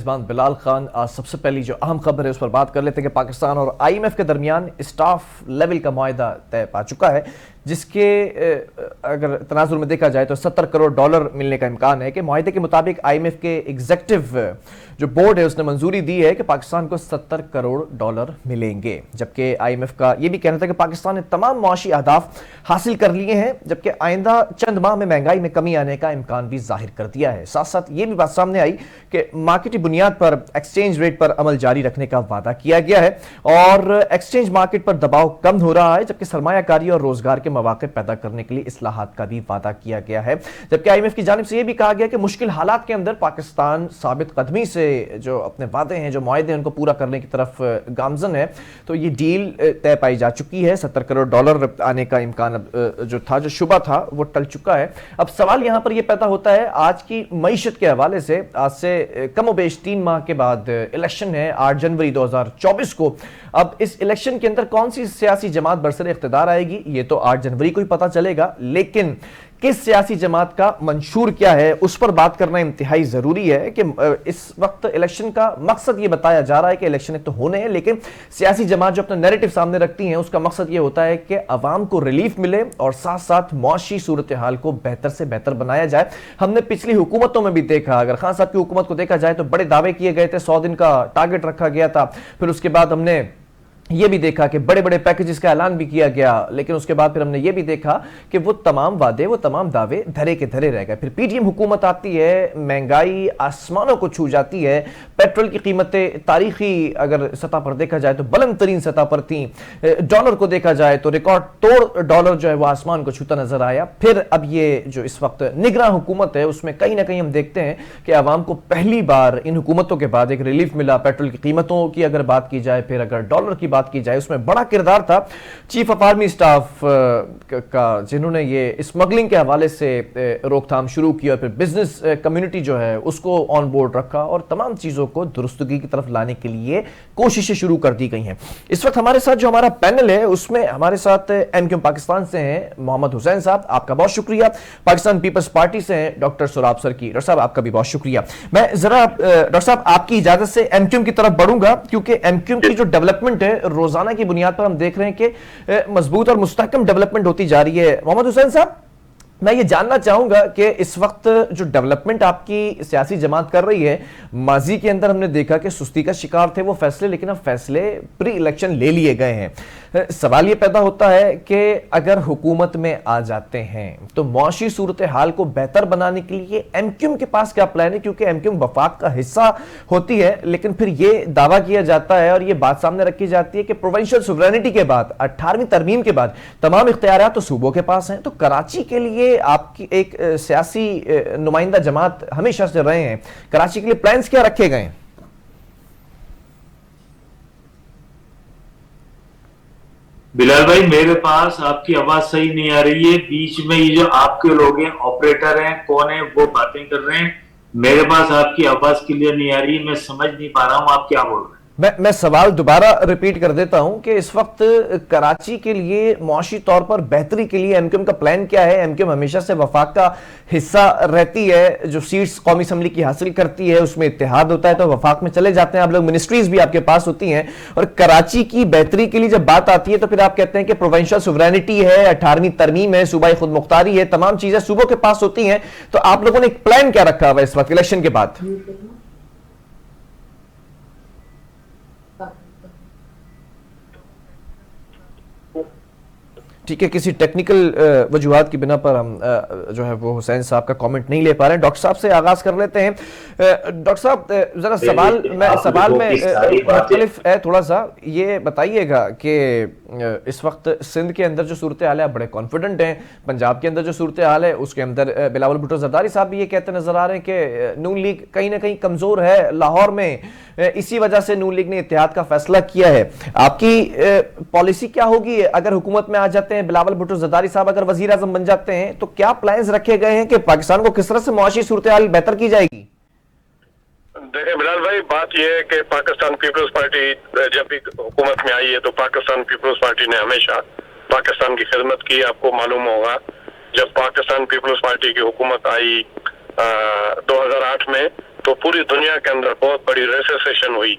मेजबान बिलाल खान, आज सबसे पहली जो अहम खबर है उस पर बात कर लेते हैं कि पाकिस्तान और आईएमएफ के दरमियान स्टाफ लेवल का मुआहदा तय पा चुका है, जिसके अगर तनाजुर में देखा जाए तो 70 करोड़ डॉलर मिलने का इम्कान है कि मुआहदे के मुताबिक आईएमएफ के एग्जीक्यूटिव जो बोर्ड है उसने मंजूरी दी है कि पाकिस्तान को 70 करोड़ डॉलर मिलेंगे। जबकि आईएमएफ का यह भी कहना था कि पाकिस्तान ने तमाम मुआशी अहदाफ हासिल कर लिए हैं, जबकि आइंदा चंद माह में महंगाई में कमी आने का इम्कान भी जाहिर कर दिया है। साथ साथ ये भी बात सामने आई कि मार्केटी बुनियाद पर एक्सचेंज रेट पर अमल जारी रखने का वादा किया गया है और एक्सचेंज मार्केट पर दबाव कम हो रहा है, जबकि सरमायाकारी और रोजगार के मौके पैदा करने के लिए इस्लाहात का भी वादा किया गया है। जबकि आईएमएफ की जानिब से यह भी कहा गया कि मुश्किल हालात के अंदर पाकिस्तान साबित कदमी से जो अपने वादे हैं, जो मुआहदे हैं, उनको पूरा करने की तरफ गामजन है। तो ये डील तय पाई जा चुकी है। 70 करोड़ डॉलर आने का इम्कान जो था, जो शुबा था, वो टल चुका है। अब सवाल यहां पर यह पैदा होता है आज की मईशत के हवाले से। आज से कम बेश 3 माह के बाद इलेक्शन है 8 जनवरी 2024 को। अब इस इलेक्शन के अंदर कौन सी सियासी जमात बरसरे इख्तिदार आएगी ये तो 8 जनवरी को ही पता चलेगा, लेकिन किस सियासी जमात का मंशूर क्या है उस पर बात करना इंतहाई जरूरी है कि इस वक्त इलेक्शन का मकसद ये बताया जा रहा है कि इलेक्शन तो होने हैं, लेकिन सियासी जमात जो अपना नैरेटिव सामने रखती हैं उसका मकसद ये होता है कि अवाम को रिलीफ मिले और साथ साथ मुआशी सूरत हाल को बेहतर से बेहतर बनाया जाए। हमने पिछली हुकूमतों में भी देखा, अगर खान साहब की हुकूमत को देखा जाए तो बड़े दावे किए गए थे, 100 दिन का टारगेट रखा गया था। फिर उसके बाद हमने ये भी देखा कि बड़े बड़े पैकेजेस का ऐलान भी किया गया, लेकिन उसके बाद फिर हमने ये भी देखा कि वो तमाम वादे, वो तमाम दावे धरे के धरे रह गए। फिर पीटीएम हुकूमत आती है, महंगाई आसमानों को छू जाती है, पेट्रोल की कीमतें तारीखी अगर सतह पर देखा जाए तो बुलंद तरीन सतह पर थी, डॉलर को देखा जाए तो रिकॉर्ड तोड़ डॉलर जो है वो आसमान को छूता नजर आया। फिर अब ये जो इस वक्त निगरान हुकूमत है उसमें कहीं ना कहीं हम देखते हैं कि आवाम को पहली बार इन हुकूमतों के बाद एक रिलीफ मिला। पेट्रोल की कीमतों की अगर बात की जाए, फिर अगर डॉलर की की जाए, उसमें बड़ा किरदार था चीफ ऑफ आर्मी स्टाफ का, जिन्होंने ये स्मगलिंग के हवाले से रोकथाम शुरू की और फिर बिजनेस कम्युनिटी जो है उसको ऑन बोर्ड रखा और तमाम चीजों को दुरुस्तगी की तरफ लाने के लिए कोशिशें शुरू कर दी गई हैं। इस वक्त हमारे साथ जो हमारा पैनल है उसमें हमारे साथ एमक्यू पाकिस्तान से हैं मोहम्मद हुसैन साहब, आपका बहुत शुक्रिया। पाकिस्तान पीपल्स पार्टी से हैं डॉक्टर सुराब सरकी। डॉक्टर साहब आपका भी बहुत शुक्रिया। मैं जरा डॉक्टर साहब आपकी इजाजत से एमक्यू की तरफ बढ़ूंगा, क्योंकि एमक्यू की जो डेवलपमेंट है रोजाना की बुनियाद पर हम देख रहे हैं कि मजबूत और मुस्तहकम डेवलपमेंट होती जा रही है। मोहम्मद हुसैन साहब, मैं ये जानना चाहूंगा कि इस वक्त जो डेवलपमेंट आपकी सियासी जमात कर रही है, माजी के अंदर हमने देखा कि सुस्ती का शिकार थे वो फैसले, लेकिन अब फैसले प्री इलेक्शन ले लिए गए हैं। सवाल ये पैदा होता है कि अगर हुकूमत में आ जाते हैं तो मुआशी सूरत हाल को बेहतर बनाने के लिए एमक्यूएम के पास क्या प्लान है, क्योंकि एमक्यूएम वफाक का हिस्सा होती है, लेकिन फिर ये दावा किया जाता है और ये बात सामने रखी जाती है कि प्रोविंशियल सुवरेनिटी के बाद 18वीं तरमीम के बाद तमाम इख्तियारात तो सूबों के पास हैं। तो कराची के लिए आपकी एक सियासी नुमाइंदा जमात हमेशा से रहे हैं, कराची के लिए प्लान्स क्या रखे गए हैं? बिलाल भाई, मेरे पास आपकी आवाज सही नहीं आ रही है। बीच में ये जो आपके लोग हैं, ऑपरेटर हैं, कौन है, वो बातें कर रहे हैं। मेरे पास आपकी आवाज क्लियर नहीं आ रही है, मैं समझ नहीं पा रहा हूं आप क्या बोल रहे हैं। मैं सवाल दोबारा रिपीट कर देता हूं कि इस वक्त कराची के लिए मुआशी तौर पर बेहतरी के लिए एमक्यूएम का प्लान क्या है? एमक्यूएम हमेशा से वफाक का हिस्सा रहती है, जो सीट्स कौमी असम्बली की हासिल करती है उसमें इत्तेहाद होता है तो वफाक में चले जाते हैं आप लोग, मिनिस्ट्रीज भी आपके पास होती हैं, और कराची की बेहतरी के लिए जब बात आती है तो फिर आप कहते हैं कि प्रोविंशियल सुवरेनिटी है, 18वीं तरमीम है, सूबाई खुद मुख्तारी है, तमाम चीजें सूबों के पास होती हैं। तो आप लोगों ने एक प्लान क्या रखा हुआ इस वक्त इलेक्शन के बाद? ठीक है, किसी टेक्निकल वजूहात की बिना पर हम जो है वो हुसैन साहब का कमेंट नहीं ले पा रहे हैं। डॉक्टर साहब से आगाज कर लेते हैं। डॉक्टर साहब, जरा सवाल में मुख्तलिफ है थोड़ा सा, ये बताइएगा कि इस वक्त सिंध के अंदर जो सूरत हाल है, बड़े कॉन्फिडेंट हैं, पंजाब के अंदर जो सूरत हाल है उसके अंदर बिलावल भुट्टो जरदारी साहब भी ये कहते नजर आ रहे हैं कि नून लीग कहीं ना कहीं कमजोर है लाहौर में, इसी वजह से नून लीग ने इत्तेहाद का फैसला किया है। आपकी पॉलिसी क्या होगी अगर हुकूमत में आ जाते हैं बिलावल भुट्टो जरदारी साहब, अगर वजीर आजम बन जाते हैं तो क्या प्लान्स रखे गए हैं कि पाकिस्तान को किस तरह से मुआशी सूरत हाल बेहतर की जाएगी? देखिए बिलाल भाई, बात यह है कि पाकिस्तान पीपल्स पार्टी जब भी हुकूमत में आई है तो पाकिस्तान पीपल्स पार्टी ने हमेशा पाकिस्तान की खिदमत की। आपको मालूम होगा जब पाकिस्तान पीपल्स पार्टी की हुकूमत आई 2008 में तो पूरी दुनिया के अंदर बहुत बड़ी रेसेशन हुई।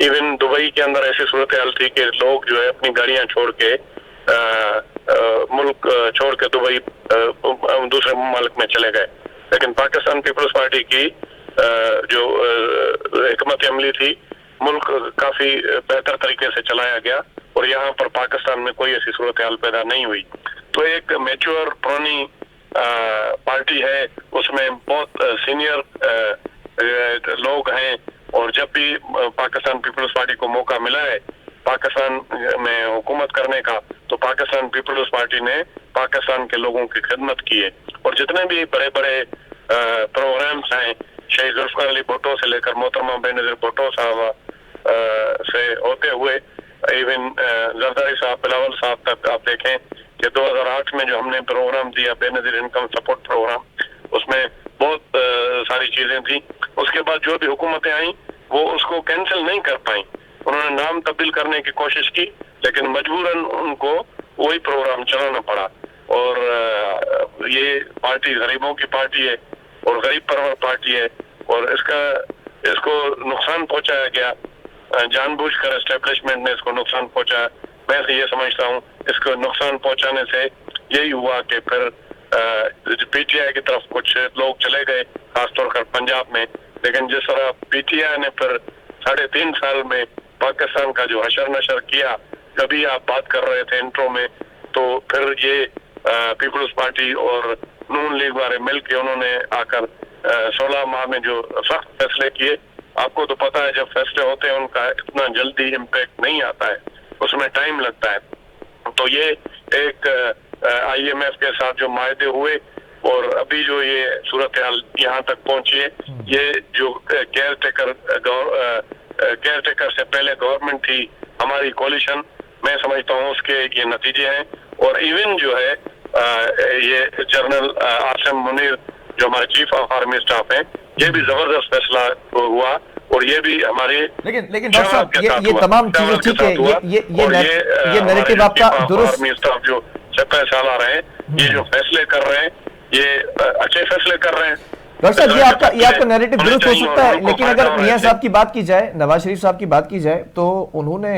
इवन दुबई के अंदर ऐसी सूरत हाल थी कि लोग जो है अपनी गाड़ियां छोड़ के मुल्क छोड़ के दुबई दूसरे मुल्क में चले गए। लेकिन पाकिस्तान पीपल्स पार्टी की जो हिकमत अमली थी, मुल्क काफी बेहतर तरीके से चलाया गया और यहाँ पर पाकिस्तान में कोई ऐसी सूरत हाल पैदा नहीं हुई। तो एक मैच्योर पुरानी पार्टी है, उसमें बहुत सीनियर लोग हैं और जब भी पाकिस्तान पीपल्स पार्टी को मौका मिला है पाकिस्तान में हुकूमत करने का, तो पाकिस्तान पीपल्स पार्टी ने पाकिस्तान के लोगों की खिदमत की है। और जितने भी बड़े बड़े प्रोग्राम्स हैं, शहीद जुल्फिकार अली भुट्टो से लेकर मोहतरमा बेनज़ीर भुट्टो साहब से होते हुए इवन जरदारी साहब, बिलावल साहब तक आप देखें कि 2008 में जो हमने प्रोग्राम दिया बेनज़ीर इनकम सपोर्ट प्रोग्राम, उसमें बहुत सारी चीजें थी। उसके बाद जो भी हुकूमतें आई वो उसको कैंसिल नहीं कर पाई, उन्होंने नाम तब्दील करने की कोशिश की, लेकिन मजबूरन उनको वही प्रोग्राम चलाना पड़ा। और ये पार्टी गरीबों की पार्टी है और गरीब परवर पार्टी है और इसको नुकसान पहुंचाया गया, जानबूझकर एस्टेब्लिशमेंट ने इसको नुकसान पहुंचाया। मैं ये समझता हूँ इसको नुकसान पहुंचाने से यही हुआ कि फिर पीटीआई की तरफ कुछ लोग चले गए, खासतौर पर पंजाब में। लेकिन जिस तरह पीटीआई ने फिर 3.5 साल में पाकिस्तान का जो हशर नशर किया, कभी आप बात कर रहे थे इंट्रो में, तो फिर ये पीपल्स पार्टी और नून लीग वाले मिलकर उन्होंने आकर 16 माह में जो सख्त फैसले किए। आपको तो पता है जब फैसले होते हैं उनका इतना जल्दी इम्पैक्ट नहीं आता है, उसमें टाइम लगता है। तो ये एक IMF के साथ जो मायदे हुए और अभी जो ये सूरत हाल यहाँ तक पहुंची है, ये जो केयर टेकर से पहले गवर्नमेंट थी हमारी कोलिशन, मैं समझता हूँ उसके ये नतीजे हैं। और इवन जो है ये जनरल आसिम मुनीर जो हमारे चीफ ऑफ आर्मी स्टाफ हैं, ये भी जबरदस्त फैसला हुआ और ये भी हमारे लेकिन डॉक्टर साहब ये तमाम चीजें ठीक है, ये नैरेटिव आपका दुरुस्त, आर्मी स्टाफ जो 70 साल आ रहे हैं, ये जो फैसले कर रहे हैं ये अच्छे फैसले कर रहे हैं। डॉक्टर साहब ये आपका नैरेटिव दुरुस्त हो सकता है, लेकिन अगर मियां साहब की बात की जाए, नवाज शरीफ साहब की बात की जाए, तो उन्होंने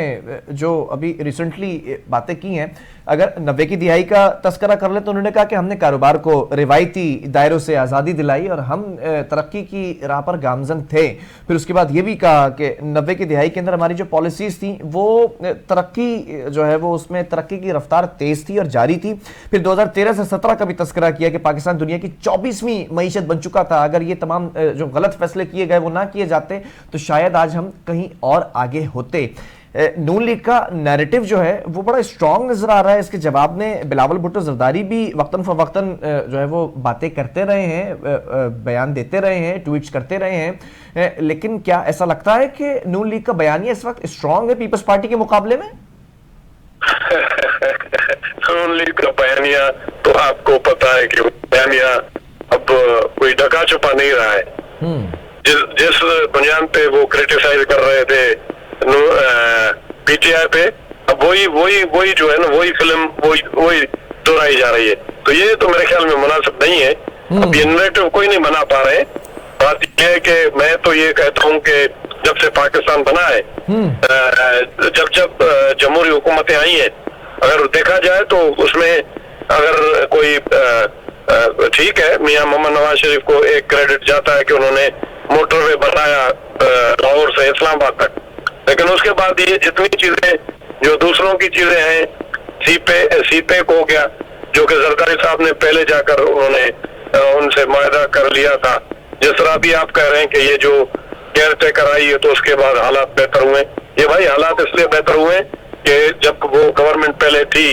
जो अभी रिसेंटली बातें की हैं, अगर 90 की दिहाई का तस्करा कर ले तो उन्होंने कहा कि हमने कारोबार को रिवायती दायरों से आज़ादी दिलाई और हम तरक्की की राह पर गामजन थे। फिर उसके बाद ये भी कहा कि 90 की दिहाई के अंदर हमारी जो पॉलिसीज थी वो तरक्की जो है वो उसमें तरक्की की रफ्तार तेज थी और जारी थी। फिर 2013 से 17 का भी तस्करा किया कि पाकिस्तान दुनिया की 24वीं मईशत बन चुका था। अगर ये तमाम जो गलत फैसले किए गए वो ना किए जाते तो शायद आज हम कहीं और आगे होते। नून लीग का नैरेटिव जो है वो बड़ा स्ट्रांग नजर आ रहा है। इसके जवाब में बिलावल भुट्टो जरदारी भी वक्तन फवक्तन जो है वो बातें करते रहे हैं, बयान देते रहे हैं, ट्वीट्स करते रहे हैं, लेकिन क्या ऐसा लगता है कि नून लीग का बयानिया इस वक्त स्ट्रांग है पीपल्स पार्टी के मुकाबले में? नून लीग का बयानिया तो आपको पता है कि बयानिया अब कोई ढका छुपा नहीं रहा है। जिस बुनियाद पे वो क्रिटिसाइज कर रहे थे पीटीआई पे, अब वही जो है ना, वही फिल्म वही दोहराई जा रही है। तो ये तो मेरे ख्याल में मुनासिब नहीं है। अब ये नैरेटिव कोई नहीं बना पा रहे। बात यह है कि मैं तो ये कहता हूँ कि जब से पाकिस्तान बना है, जब जमहूरी हुकूमतें आई हैं, अगर देखा जाए तो उसमें अगर कोई ठीक है, मियां मोहम्मद नवाज शरीफ को एक क्रेडिट जाता है कि उन्होंने मोटरवे बनाया लाहौर से इस्लामाबाद तक, लेकिन उसके बाद ये जितनी चीजें जो दूसरों की चीजें हैं, सीपेक हो गया जो कि जरदारी साहब ने पहले जाकर उन्होंने उनसे मुआहदा कर लिया था। जिस तरह भी आप कह रहे हैं कि ये जो केयर टेकर आई है तो उसके बाद हालात बेहतर हुए। ये भाई हालात इसलिए बेहतर हुए कि जब वो गवर्नमेंट पहले थी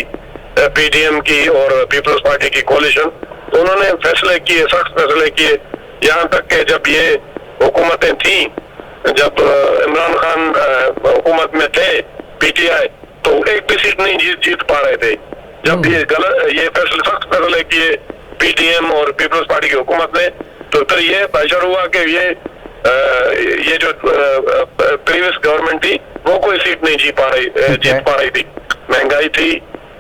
PDM की और पीपल्स पार्टी की कोलिशन, तो उन्होंने फैसले किए, सख्त फैसले किए। यहाँ तक कि जब ये हुकूमतें थी, जब इमरान खान हुकूमत में थे PTI, तो एक भी सीट नहीं जीत पा रहे थे। जब ये फैसले सख्त फैसले किए PDM और पीपल्स पार्टी की हुकूमत ने, तो फिर ये प्रेशर हुआ कि ये जो प्रीवियस गवर्नमेंट थी वो कोई सीट नहीं जीत पा रही थी। महंगाई थी,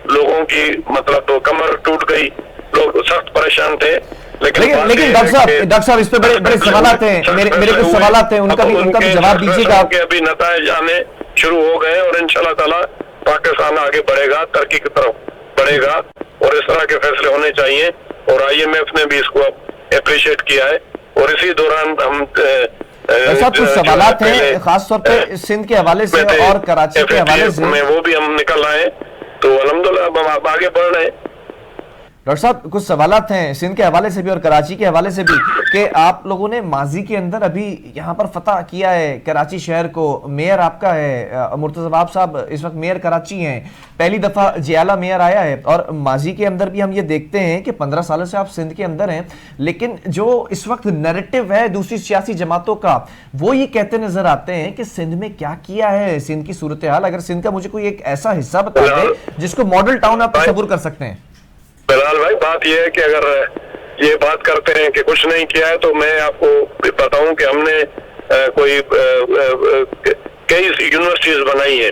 लोगों की मतलब तो कमर टूट गई, लोग सख्त परेशान थे। लेकिन डॉक्टर साहब इस पे बड़े सवालात हैं, मेरे कुछ सवालात हैं, उनका भी जवाब दीजिएगा। अभी नताइज आने शुरू हो गए और इंशाल्लाह ताला पाकिस्तान आगे बढ़ेगा, तरक्की की तरफ बढ़ेगा और इस तरह के फैसले होने चाहिए और IMF ने भी इसको अप्रिशिएट किया है। और इसी दौरान हम ऐसा कुछ सवालात हैं खासतौर पे सिंध के हवाले से और कराची के हवाले से, वो भी हम निकल आए तो अल्हम्दुलिल्लाह हम आगे बढ़ रहे हैं। डॉक्टर साहब कुछ सवालात हैं सिंध के हवाले से भी और कराची के हवाले से भी कि आप लोगों ने माजी के अंदर अभी यहाँ पर फतह किया है कराची शहर को, मेयर आपका है मुर्तज़ा वहाब साहब इस वक्त मेयर कराची हैं, पहली दफा जियाला मेयर आया है और माजी के अंदर भी हम ये देखते हैं कि 15 सालों से आप सिंध के अंदर हैं, लेकिन जो इस वक्त नैरेटिव है दूसरी सियासी जमातों का वो ये कहते नजर आते हैं कि सिंध में क्या किया है, सिंध की सूरत हाल, अगर सिंध का मुझे कोई एक ऐसा हिस्सा बता दें जिसको मॉडल टाउन आप तस्वुर कर सकते हैं। बिलाल भाई बात यह है कि अगर ये बात करते हैं कि कुछ नहीं किया है तो मैं आपको बताऊं कि हमने कई यूनिवर्सिटीज बनाई है।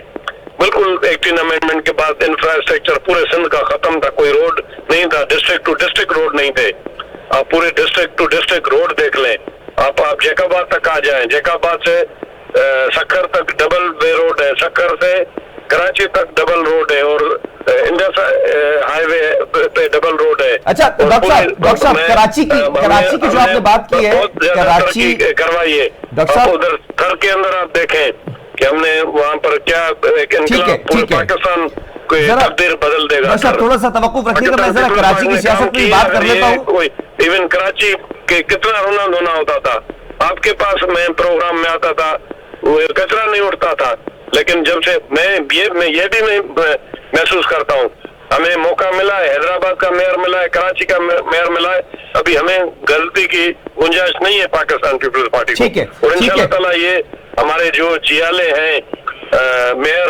बिल्कुल 18 अमेंडमेंट के बाद इंफ्रास्ट्रक्चर पूरे सिंध का खत्म था, कोई रोड नहीं था, डिस्ट्रिक्ट टू डिस्ट्रिक्ट रोड नहीं थे। आप पूरे डिस्ट्रिक्ट टू डिस्ट्रिक्ट रोड देख लें, आप जैकाबाद तक आ जाएं, जैकाबाद से सक्खर तक डबल वे रोड है, सक्खर से कराची तक डबल रोड है और इंडस हाईवे पे डबल रोड है। अच्छा डॉक्टर साहब कराची की जो आपने बात की है कराची करवाइए, उधर थर के अंदर आप देखें कि हमने वहां पर क्या इनकलाब पूरे पाकिस्तान को तकदीर बदल देगा। थोड़ा सा तवक्कुफ रखिएगा, मैं जरा कराची की सियासत की बात कर लेता हूं। इवन कराची के कितना रोना धोना होता था, आपके पास मैं प्रोग्राम में आता था वो कचरा नहीं उठता था, लेकिन जब से मैं ये भी महसूस करता हूँ, हमें मौका मिला है, हैदराबाद का मेयर मिला है, कराची का मेयर मिला है, अभी हमें गलती की गुंजाइश नहीं है पाकिस्तान पीपल्स पार्टी को। और इंशाल्लाह ताला ये हमारे जो जियाले हैं मेयर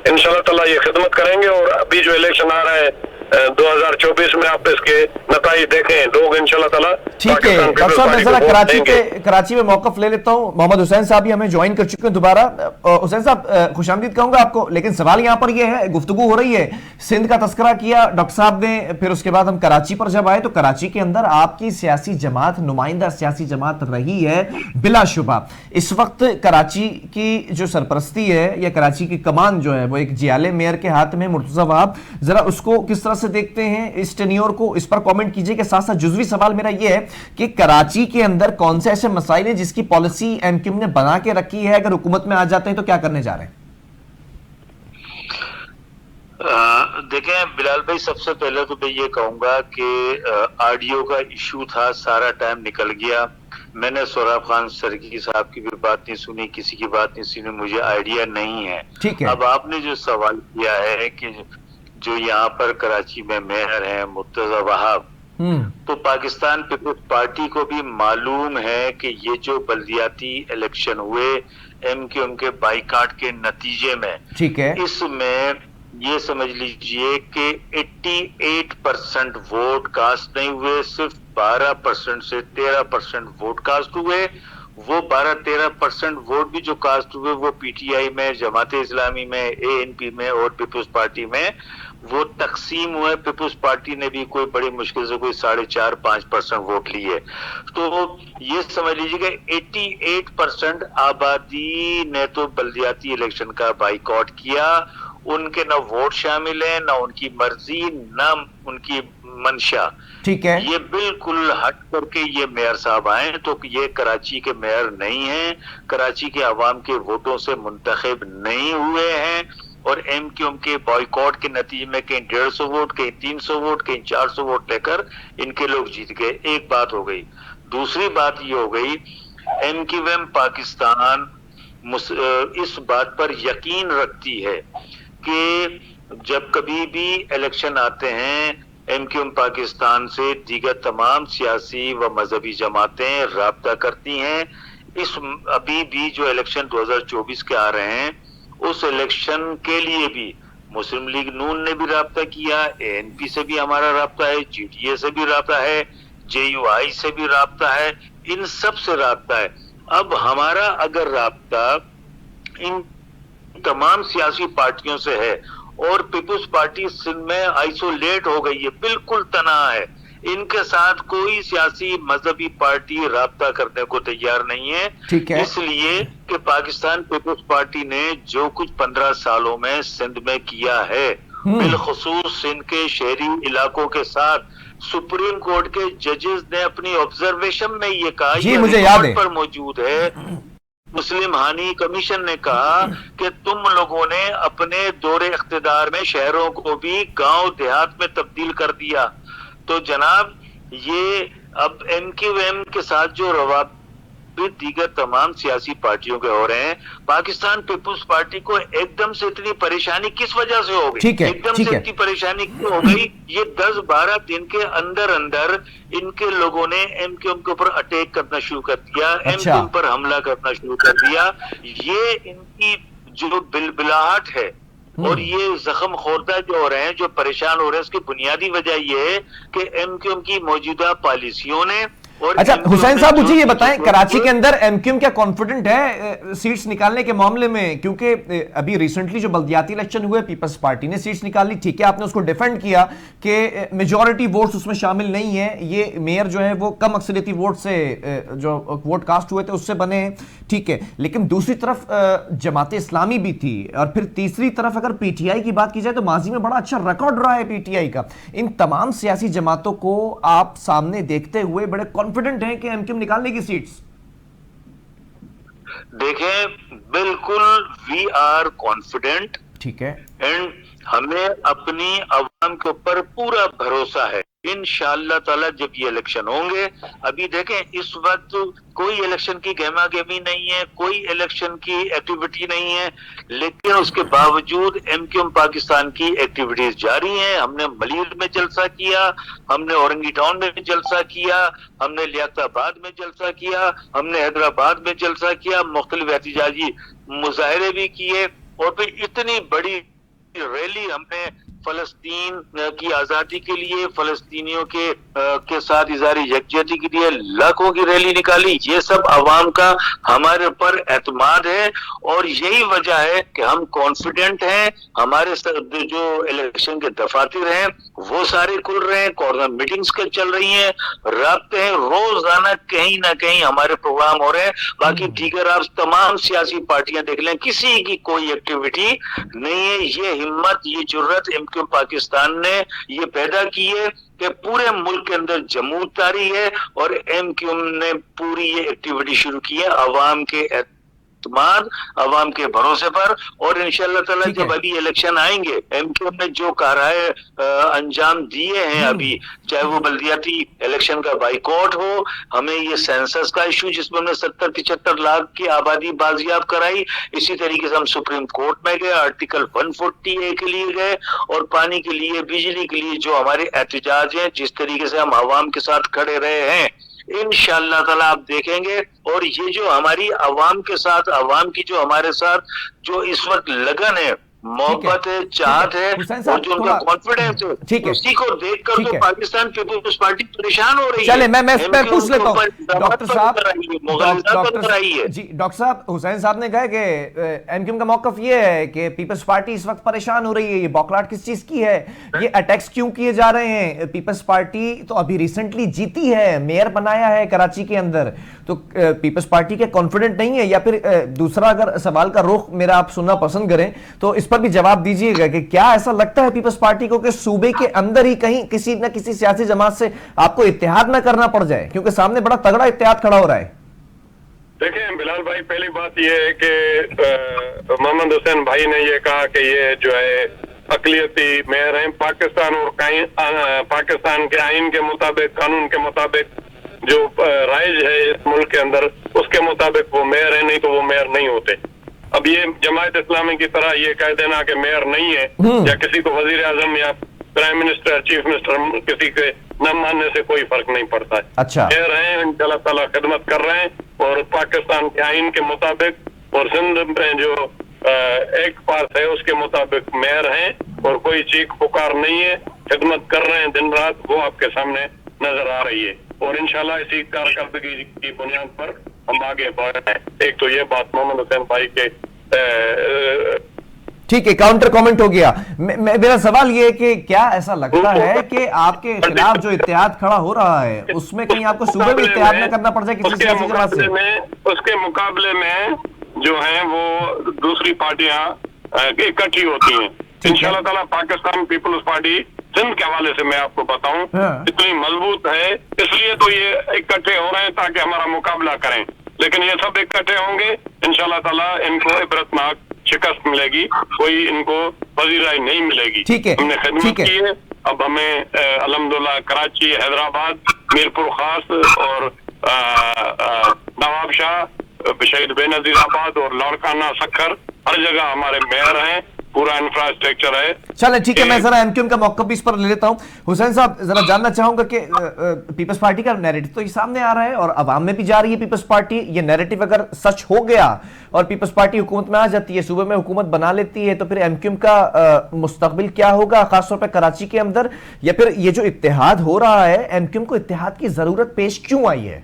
इंशाल्लाह ताला ये खिदमत करेंगे और अभी जो इलेक्शन आ रहा है 2024 में आप इसके नताइज देखें, लोग इंशाल्लाह ताला। ठीक है डॉक्टर साहब, मैं जरा कराची में मौकफ ले लेता हूं। मोहम्मद हुसैन साहब भी हमें ज्वाइन कर चुके हैं दोबारा। हुसैन साहब खुशामदीद कहूंगा आपको, लेकिन सवाल यहां पर यह है, गुफ्तगू हो रही है, सिंध का तस्करा किया डॉक्टर साहब ने, फिर उसके बाद हम कराची पर जब आए तो कराची के अंदर आपकी सियासी जमात नुमाइंदा सियासी जमात रही है बिलाशुबा। इस वक्त कराची की जो सरपरस्ती है या कराची की कमान जो है वो एक जियाले मेयर के हाथ में, मुर्तज़ा वहाब, जरा उसको किस तरह से देखते हैं इस टेन्योर को, इस पर कमेंट कीजिए। के साथ साथ जुज़वी सवाल मेरा यह है कि कराची के अंदर कौन से ऐसे मसाइल हैं जिसकी पॉलिसी एमक्यूएम ने बना के रखी है, अगर हुकूमत में आ जाते हैं तो क्या करने जा रहे हैं? देखें बिलाल भाई, सबसे पहले तो मैं ये कहूंगा कि ऑडियो का इशू था, सारा टाइम निकल गया। मैंने सोहराब खान सरकी साहब की भी बात नहीं सुनी, किसी की बात नहीं सुनी, मुझे आइडिया नहीं है। ठीक है। अब आपने जो सवाल किया है कि जो यहाँ पर कराची में मेयर हैं मुर्तज़ा वहाब, तो पाकिस्तान पीपल्स पार्टी को भी मालूम है कि ये जो बल्दियाती इलेक्शन हुए एमक्यूएम के बाइकाट के नतीजे में, ठीक है, इसमें ये समझ लीजिए कि 88% वोट कास्ट नहीं हुए, सिर्फ 12% से 13% वोट कास्ट हुए। वो 12-13% वोट भी जो कास्ट हुए वो पीटीआई में, जमाते इस्लामी में, एएनपी में और पीपल्स पार्टी में वो तकसीम हुए। पीपल्स पार्टी ने भी कोई बड़ी मुश्किल से कोई 4.5-5% वोट लिए। तो ये समझ लीजिए कि 88% आबादी ने तो बल्दियाती इलेक्शन का बाइकॉट किया। उनके न वोट शामिल है, न उनकी मर्जी, न उनकी मंशा। ठीक है, ये बिल्कुल हट करके ये मेयर साहब आए तो ये कराची के मेयर नहीं हैं, कराची के अवाम के वोटों से मुंतखब नहीं हुए हैं और एमक्यूएम के बॉयकॉट के नतीजे में कहीं 150 वोट, कहीं 300 वोट, कहीं 400 वोट लेकर इनके लोग जीत गए। एक बात हो गई। दूसरी बात ये हो गई, एमक्यूएम पाकिस्तान इस बात पर यकीन रखती है कि जब कभी भी इलेक्शन आते हैं एमक्यूएम पाकिस्तान से दीगर तमाम सियासी व मजहबी जमातें राब्ता करती हैं। इस अभी भी जो इलेक्शन 2024 के आ रहे हैं उस इलेक्शन के लिए भी मुस्लिम लीग नून ने भी राब्ता किया, एएनपी से भी हमारा राब्ता है, जीटीए से भी राब्ता है, जेयूआई से भी राब्ता है, इन सब से राब्ता है। अब हमारा अगर राब्ता इन तमाम सियासी पार्टियों से है और पीपल्स पार्टी सिंध में आइसोलेट हो गई है, बिल्कुल तनाव है, इनके साथ कोई सियासी मजहबी पार्टी राब्ता करने को तैयार नहीं है। ठीक है। इसलिए कि पाकिस्तान पीपुल्स पार्टी ने जो कुछ 15 सालों में सिंध में किया है, बिलखुसूस सिंध के शहरी इलाकों के साथ, सुप्रीम कोर्ट के जजेस ने अपनी ऑब्जर्वेशन में ये कहा, जी, मुझे याद है, पर मौजूद है। मुस्लिम हानी कमीशन ने कहा कि तुम लोगों ने अपने दौरे इख्तिदार में शहरों को भी गांव देहात में तब्दील कर दिया। तो जनाब, ये अब एमक्यूएम के साथ जो रवाबित दीगर तमाम सियासी पार्टियों के हो रहे हैं, पाकिस्तान पीपुल्स पार्टी को एकदम से इतनी परेशानी किस वजह से हो गई? एकदम से इतनी परेशानी क्यों हो गई? ये 10-12 दिन के अंदर अंदर इनके लोगों ने एमक्यूएम के ऊपर अटैक करना शुरू कर दिया, एमक्यूएम पर हमला करना शुरू कर दिया। ये इनकी जो बिलबिलाहट है और ये जख्म खोरदा जो हो रहे हैं, जो परेशान हो रहे हैं, उसकी बुनियादी वजह ये है कि एमक्यूएम की मौजूदा पॉलिसियों ने। अच्छा हुसैन साहब, मुझे ये बताएं, कराची के अंदर एमक्यूएम क्या कॉन्फिडेंट है सीट्स निकालने के मामले में? क्योंकि अभी रिसेंटली जो बल्दियाती इलेक्शन हुए, पीपल्स पार्टी ने सीट्स निकाली, ठीक है, आपने उसको डिफेंड किया कि मेजॉरिटी वोट्स उसमें शामिल नहीं है, ये मेयर जो है वो कम अक्सरियती वोट से जो वोट कास्ट हुए थे उससे बने हैं, ठीक है। लेकिन दूसरी तरफ जमात इस्लामी भी थी, और फिर तीसरी तरफ अगर पीटीआई की बात की जाए तो माजी में बड़ा अच्छा रिकॉर्ड रहा है पीटीआई का। इन तमाम सियासी जमातों को आप सामने देखते हुए बड़े कॉन्फिडेंट हैं कि एमक्यूएम निकाल लेगी सीट्स? देखें, बिल्कुल वी आर कॉन्फिडेंट, ठीक है, एंड हमें अपनी अवाम के ऊपर पूरा भरोसा है। इंशाअल्लाह ताला जब ये इलेक्शन होंगे, अभी देखें इस वक्त कोई इलेक्शन की गहमा गहमी नहीं है, कोई इलेक्शन की एक्टिविटी नहीं है, लेकिन उसके बावजूद एमक्यूएम पाकिस्तान की एक्टिविटीज जारी हैं। हमने मलीर में जलसा किया, हमने औरंगी टाउन में जलसा किया, हमने लियाकताबाद में जलसा किया, हमने हैदराबाद में जलसा किया, मुख्तलिफ एहतजाजी मुजाहरे भी किए, और फिर इतनी बड़ी रैली हमने फलस्तीन की आजादी के लिए, फलस्तीनियों के साथ इज़हार यकजहती के लिए लाखों की रैली निकाली। ये सब अवाम का हमारे ऊपर एतमाद है, और यही वजह है कि हम कॉन्फिडेंट हैं। हमारे जो इलेक्शन के दफातर हैं वो सारे खुल रहे हैं, कॉर्नर मीटिंग्स के चल रही हैं, राब्ते हैं, रोजाना कहीं ना कहीं हमारे प्रोग्राम हो रहे हैं। बाकी दीगर आप तमाम सियासी पार्टियां देख लें, किसी की कोई एक्टिविटी नहीं है। ये हिम्मत, ये जुर्रत एमक्यूएम पाकिस्तान ने ये पैदा की है कि पूरे मुल्क के अंदर जमूत तारी है, और एमक्यूएम ने पूरी ये एक्टिविटी शुरू की है अवाम के अवाम के भरोसे पर। और इंशाअल्लाह ताला जब अभी इलेक्शन आएंगे, एमक्यूएम ने जो कार्य अंजाम दिए हैं अभी, चाहे वो बल्दियाती इलेक्शन का बाइकआउट हो, हमें ये सेंसस का इशू जिसमें हमने 70-75 लाख की आबादी बाजियाब कराई, इसी तरीके से हम सुप्रीम कोर्ट में गए, आर्टिकल 140A के लिए गए, और पानी के लिए, बिजली के लिए जो हमारे एहतजाज हैं, जिस तरीके से हम अवाम के साथ खड़े रहे हैं, इंशाअल्लाह ताला आप देखेंगे। और ये जो हमारी अवाम के साथ, अवाम की जो हमारे साथ जो इस वक्त लगन है, मोहब्बत है, चाहत है, और जो उनका कॉन्फिडेंस है, उसी को देखकर तो पाकिस्तान पीपुल्स पार्टी परेशान हो रही है। चले मैं पूछ लेता हूँ डॉक्टर साहब, जी डॉक्टर साहब, हुसैन साहब ने कहा कि एमक्यूएम का मौकफ ये है कि पीपल्स पार्टी इस वक्त परेशान हो रही है, ये बौखलाहट किस चीज की है, ये अटैक्स क्यों किए जा रहे हैं? पीपल्स पार्टी तो अभी रिसेंटली जीती है, मेयर बनाया है कराची के अंदर, तो पीपल्स पार्टी के कॉन्फिडेंट नहीं है? या फिर दूसरा अगर सवाल का रुख मेरा आप सुनना पसंद करें तो इस पर भी जवाब दीजिएगा कि क्या ऐसा लगता है पीपल्स पार्टी को कि सूबे के अंदर ही कहीं किसी न किसी सियासी जमात से आपको इत्तेहाद ना करना पड़ जाए, क्योंकि सामने बड़ा तगड़ा इत्तेहाद खड़ा हो रहा है? देखिए बिलाल भाई, पहली बात यह है कि मोहम्मद हुसैन भाई ने यह कहा कि ये जो है अकलियती मेयर हैं। पाकिस्तान और पाकिस्तान के आइन के मुताबिक, कानून के मुताबिक जो राइज है इस मुल्क के अंदर, उसके मुताबिक वो मेयर है, नहीं तो वो मेयर नहीं होते। अब ये जमात इस्लामी की तरह ये कह देना कि मेयर नहीं है, या किसी को वजीर आजम या प्राइम मिनिस्टर, चीफ मिनिस्टर किसी के न मानने से कोई फर्क नहीं पड़ता है। अच्छा, मेयर हैं, इंशाअल्लाह ताला खिदमत कर रहे हैं, और पाकिस्तान के आइन के मुताबिक और सिंध में जो एक पास है उसके मुताबिक मेयर हैं, और कोई चीख पुकार नहीं है, खिदमत कर रहे हैं दिन रात, वो आपके सामने नजर आ रही है। और इंशाल्लाह इसी कारकर्दगी की बुनियाद पर हम आगे बढ़ रहे हैं। एक तो ये बात मोहम्मद हुसैन भाई के ठीक है, काउंटर कमेंट हो गया। मेरा सवाल ये है कि क्या ऐसा लगता है कि आपके खिलाफ जो इत्तेहाद खड़ा हो रहा है उसमें कहीं आपको सूबे में इत्तेहाद न करना पड़ जाए किसी सियासी जमात से? उसके मुकाबले में जो है वो दूसरी पार्टियां इकट्ठी होती हैं। इंशाल्लाह ताला पाकिस्तान पीपल्स पार्टी सिंध के हवाले से मैं आपको बताऊं इतनी मजबूत है, इसलिए तो ये इकट्ठे हो रहे हैं ताकि हमारा मुकाबला करें। लेकिन ये सब इकट्ठे होंगे इंशाल्लाह ताला इनको इबरतनाक शिकस्त मिलेगी, कोई इनको वजीराई नहीं मिलेगी। ठीक है, हमने खिदमत की है, अब हमें अल्हम्दुलिल्लाह कराची, हैदराबाद, मीरपुर खास और नवाबशाह, शहीद बेनजीराबाद और लाड़काना, सखर, हर जगह हमारे मेयर हैं, पूरा इंफ्रास्ट्रक्चर है। चले ठीक है, मैं जरा एमक्यूएम का मौका भी इस पर ले लेता हूं। हुसैन साहब, जरा जानना चाहूंगा कि पीपल्स पार्टी का नैरेटिव तो ये सामने आ रहा है और अवाम में भी जा रही है पीपल्स पार्टी। ये नैरेटिव अगर सच हो गया और पीपल्स पार्टी हुकूमत में आ जाती है, सूबे में हुकूमत बना लेती है, तो फिर एमक्यूएम का मुस्तकबिल क्या होगा, खासतौर पर कराची के अंदर? या फिर ये जो इत्तेहाद हो रहा है, एमक्यूएम को इत्तेहाद की जरूरत पेश क्यों आई है?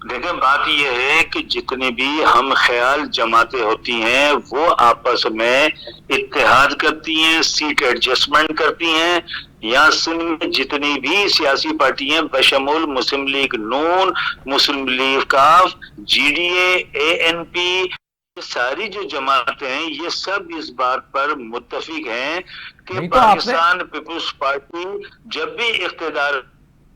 देखिए, बात यह है कि जितनी भी हम ख्याल जमातें होती हैं वो आपस में इत्तेहाद करती हैं, सीट एडजस्टमेंट करती हैं। यहाँ सिंध में जितनी भी सियासी पार्टियां बशमूल मुस्लिम लीग नून, मुस्लिम लीग काफ, GDA, ANP, सारी जो जमातें हैं ये सब इस बात पर मुत्तफिक हैं कि पाकिस्तान पीपुल्स पार्टी जब भी इख्तियार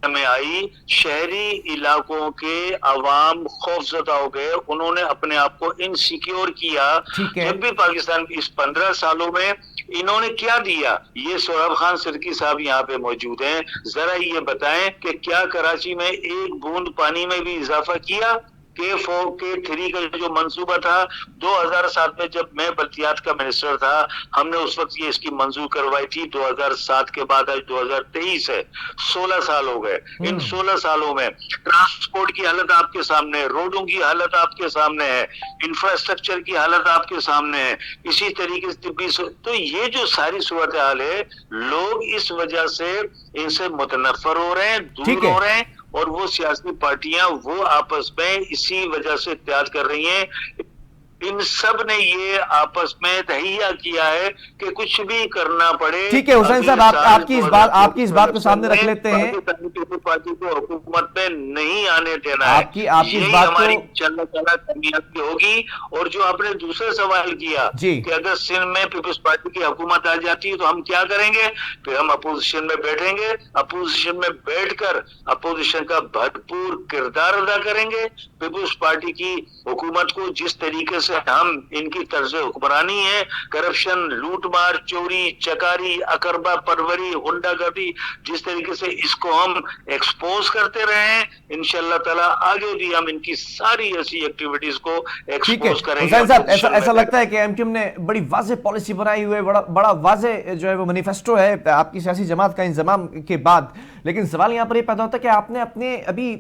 में आई, शहरी इलाकों के अवाम खौफजदा हो गए, उन्होंने अपने आप को इनसिक्योर किया। जब भी पाकिस्तान इस 15 सालों में इन्होंने क्या दिया, ये सोहब खान सिरकी साहब यहाँ पे मौजूद हैं, जरा ये बताएं कि क्या कराची में एक बूंद पानी में भी इजाफा किया? K4 K3 का जो मंसूबा था 2007 में जब मैं बल्दियात का मिनिस्टर था, हमने उस वक्त ये इसकी मंजूर करवाई थी। 2007 के बाद आज 2023 है, 16 साल हो गए। इन 16 सालों में ट्रांसपोर्ट की हालत आपके सामने है, रोडों की हालत आपके सामने है, इंफ्रास्ट्रक्चर की हालत आपके सामने है, इसी तरीके से तो ये जो सारी सूरत हाल है, लोग इस वजह से इनसे मुतनफर हो रहे हैं, दूर हो रहे हैं, और वो सियासी पार्टियां वो आपस में इसी वजह से इत्तेहाद कर रही हैं। इन सब ने ये आपस में तहिया किया है कि कुछ भी करना पड़े। ठीक है हुसैन साहब, आपकी इस बात को सामने रख लेते हैं। पार्टी को हुकूमत में नहीं आने देना है, आपकी इस बात हमारी चलना कामयाब की होगी। और जो आपने दूसरा सवाल किया कि अगर सिंध में पीपल्स पार्टी की हुकूमत आ जाती है तो हम क्या करेंगे, फिर हम अपोजिशन में बैठेंगे, अपोजिशन में बैठकर अपोजिशन का भरपूर किरदार अदा करेंगे। पीपल्स पार्टी की हुकूमत को जिस तरीके से हम इनकी तर्ज हुक्मरानी है, करप्शन, लूटमार, चोरी चकारी, अकरबा परवरी, गुंडागर्दी, जिस तरीके से इसको हम एक्सपोज करते रहे हैं, इंशाल्लाह ताला आगे भी हम इनकी सारी ऐसी एक्टिविटीज को एक्सपोज करेंगे। हुसैन साहब, ऐसा लगता है कि एमक्यूएम ने बड़ी वाज़ेह पॉलिसी बनाई हुई है, बड़ा वाज़ेह जो है वो मैनिफेस्टो है आपकी सियासी जमात का इंजमाम के बाद। लेकिन सवाल यहाँ पर ये पैदा होता है कि आपने अपने अभी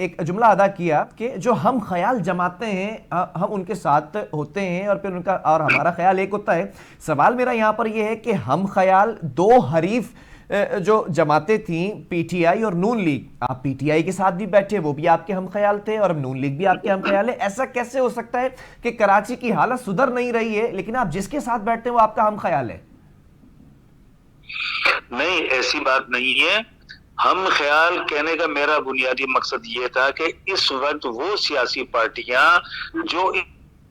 एक जुमला अदा किया कि जो हम ख्याल जमाते हैं हम उनके साथ होते हैं और फिर उनका और हमारा ख्याल एक होता है। सवाल मेरा यहाँ पर यह है कि हम ख्याल दो हरीफ जो जमातें थी, PTI और नून लीग, आप PTI के साथ भी बैठे, वो भी आपके हम ख्याल थे, और नून लीग भी आपके हम ख्याल है। ऐसा कैसे हो सकता है कि कराची की हालत सुधर नहीं रही है लेकिन आप जिसके साथ बैठते हैं वो आपका हम ख्याल है? नहीं, ऐसी बात नहीं है। हम ख्याल कहने का मेरा बुनियादी मकसद ये था कि इस वक्त वो सियासी पार्टियां जो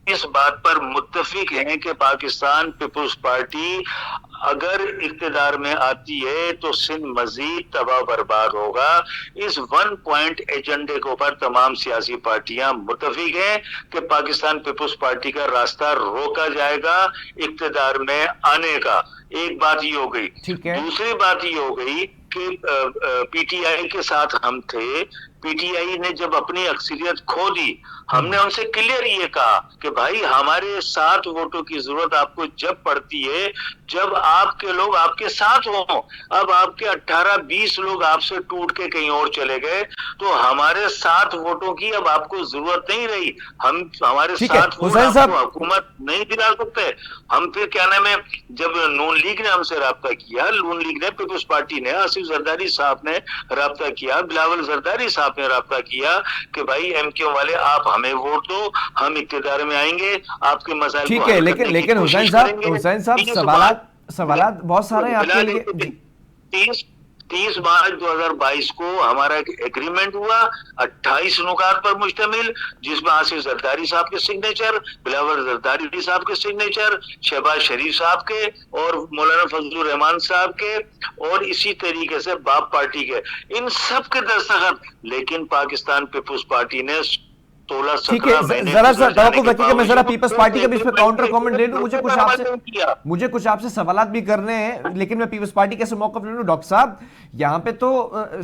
इस बात पर मुत्तफिक हैं कि पाकिस्तान पीपुल्स पार्टी अगर इक्तिदार में आती है तो सिंध मजीद तबाह बर्बाद होगा, इस 1 पॉइंट एजेंडे के ऊपर तमाम सियासी पार्टियां मुत्तफिक हैं कि पाकिस्तान पीपुल्स पार्टी का रास्ता रोका जाएगा इक्तिदार में आने का। एक बात ये हो गई। दूसरी बात ये हो गई कि PTI के साथ हम थे, PTI ने जब अपनी अक्सरियत खो दी, हमने उनसे क्लियर ये कहा कि भाई हमारे 7 वोटों की जरूरत आपको जब पड़ती है जब आपके लोग आपके साथ हो। अब आपके 18-20 लोग आपसे टूट के कहीं और चले गए तो हमारे 7 वोटों की अब आपको जरूरत नहीं रही। हम हमारे 7 वोट आपको हुकूमत नहीं दिला सकते। हम फिर क्या नाम है, जब नून लीग ने हमसे राब्ता किया, नून लीग ने, पीपल्स पार्टी ने, आसिफ जरदारी साहब ने राब्ता किया, बिलावल जरदारी साहब ने राब्ता किया कि भाई एमक्यू वाले आप हमें वोट दो, हम इक्तिदार में आएंगे, आपके मसाइल ठीक है। लेकिन हुसैन साहब सवालात बहुत सारे हैं आपके लिए। 30 मार्च 2022 को हमारा एक एग्रीमेंट हुआ 28 नुकात पर मुश्तमिल, जिसमें आसिफ जरदारी साहब के सिग्नेचर, बिलावल जरदारी साहब के सिग्नेचर, शहबाज शरीफ साहब के और मौलाना फजलुर रहमान साहब के और इसी तरीके से बाप पार्टी के, इन सब के दस्तखत। लेकिन पाकिस्तान पीपुल्स पार्टी ने 16-17 महीने, जरा सा तवक्कुफ रखिए, मैं जरा पीपल्स पार्टी के बीच में काउंटर कमेंट ले लूं। मुझे कुछ आपसे सवालात भी करने हैं, लेकिन मैं पीपल्स पार्टी कैसे मौका ले लूं। डॉक्टर साहब, यहाँ पे तो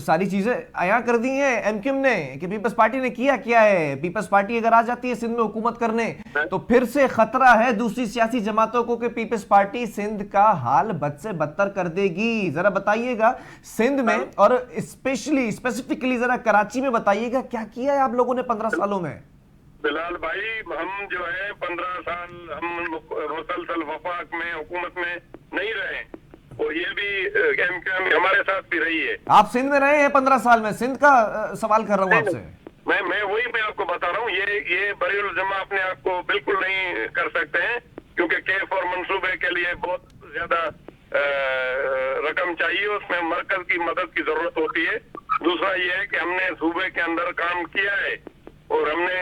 सारी चीजें आया कर दी हैं एमक्यूएम ने कि पीपल्स पार्टी ने किया क्या है। पीपल्स पार्टी अगर आ जाती है सिंध में हुकूमत करने तो फिर से खतरा है दूसरी सियासी जमातों को कि पीपल्स पार्टी सिंध का हाल बद से बदतर कर देगी। जरा बताइएगा सिंध में और स्पेसिफिकली जरा कराची में बताइएगा क्या किया है आप लोगों ने 15 सालों में। बिलाल भाई, हम जो है 15 साल हम मुसलसल वफाक में हुकूमत में नहीं रहे और ये भी एमक्यूएम हमारे साथ भी रही है। आप सिंध में रहे हैं 15 साल में, सिंध का सवाल कर रहा हूँ आपसे। मैं वही मैं आपको बता रहा हूँ, ये बरीउल जमा अपने आप को बिल्कुल नहीं कर सकते हैं क्योंकि कैफ और मंसूबे के लिए बहुत ज्यादा रकम चाहिए, उसमें मरकज की मदद की जरूरत होती है। दूसरा ये है कि हमने सूबे के अंदर काम किया है और हमने